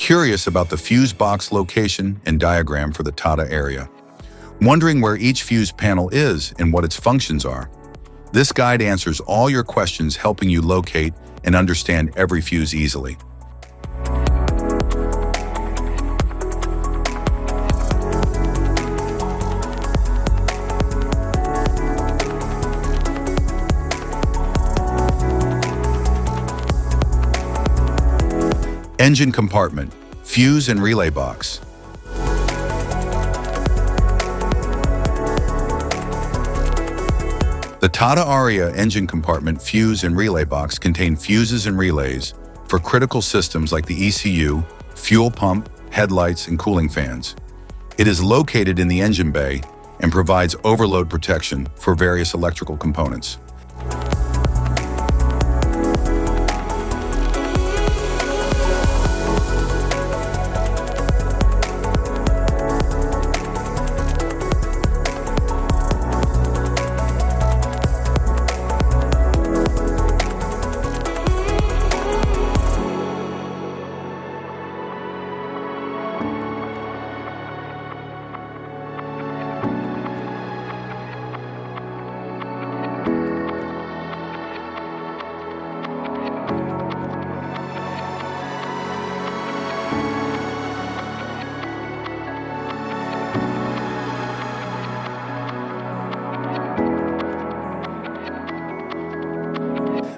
Curious about the fuse box location and diagram for the Tata Aria? Wondering where each fuse panel is and what its functions are? This guide answers all your questions, helping you locate and understand every fuse easily. Engine compartment, fuse and relay box. The Tata Aria engine compartment fuse and relay box contain fuses and relays for critical systems like the ECU, fuel pump, headlights, and cooling fans. It is located in the engine bay and provides overload protection for various electrical components.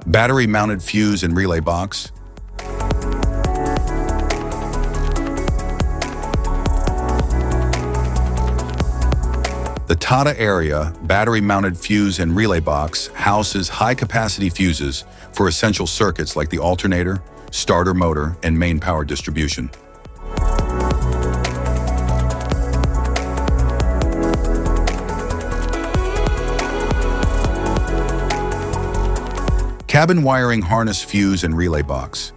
Battery-mounted fuse and relay box. The Tata Aria battery-mounted fuse and relay box houses high-capacity fuses for essential circuits like the alternator, starter motor, and main power distribution. Cabin wiring harness fuse and relay box.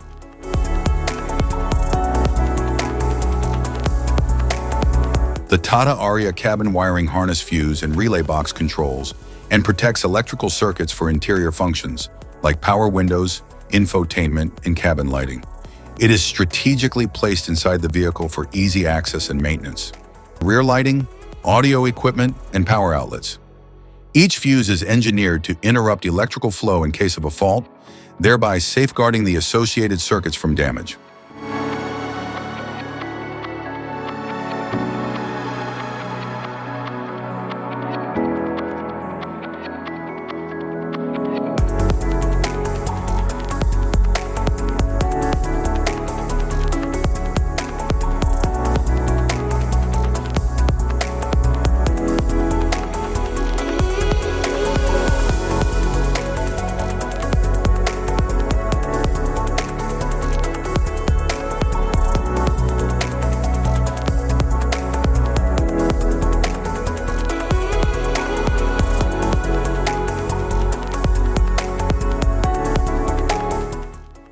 The Tata Aria cabin wiring harness fuse and relay box controls and protects electrical circuits for interior functions like power windows, infotainment, and cabin lighting. It is strategically placed inside the vehicle for easy access and maintenance. Rear lighting, audio equipment, and power outlets. Each fuse is engineered to interrupt electrical flow in case of a fault, thereby safeguarding the associated circuits from damage.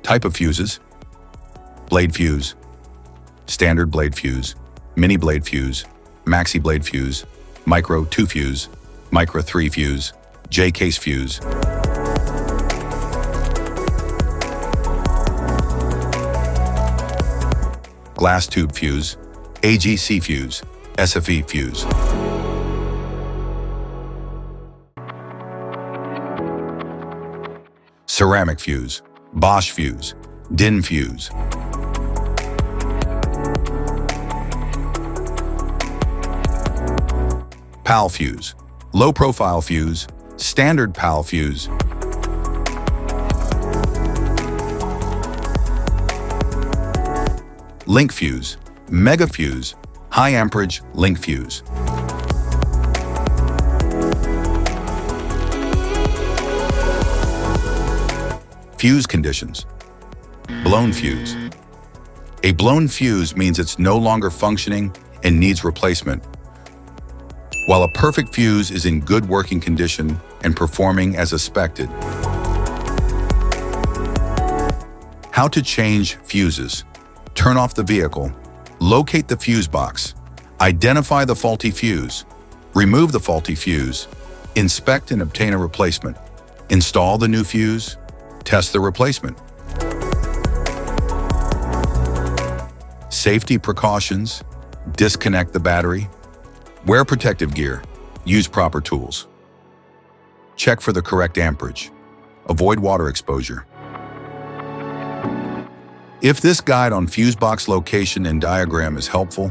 Type of fuses: blade fuse, standard blade fuse, mini blade fuse, maxi blade fuse, micro 2 fuse, micro 3 fuse, J-case fuse. Glass tube fuse, AGC fuse, SFE fuse. Ceramic fuse, Bosch fuse, DIN fuse. PAL fuse, low profile fuse, standard PAL fuse. Link fuse, mega fuse, high amperage link fuse. Fuse conditions. Blown fuse. A blown fuse means it's no longer functioning and needs replacement, while a perfect fuse is in good working condition and performing as expected. How to change fuses. Turn off the vehicle, locate the fuse box, identify the faulty fuse, remove the faulty fuse, inspect and obtain a replacement, install the new fuse, test the replacement. Safety precautions: disconnect the battery. Wear protective gear. Use proper tools. Check for the correct amperage. Avoid water exposure. If this guide on fuse box location and diagram is helpful,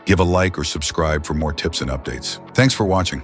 give a like or subscribe for more tips and updates. Thanks for watching.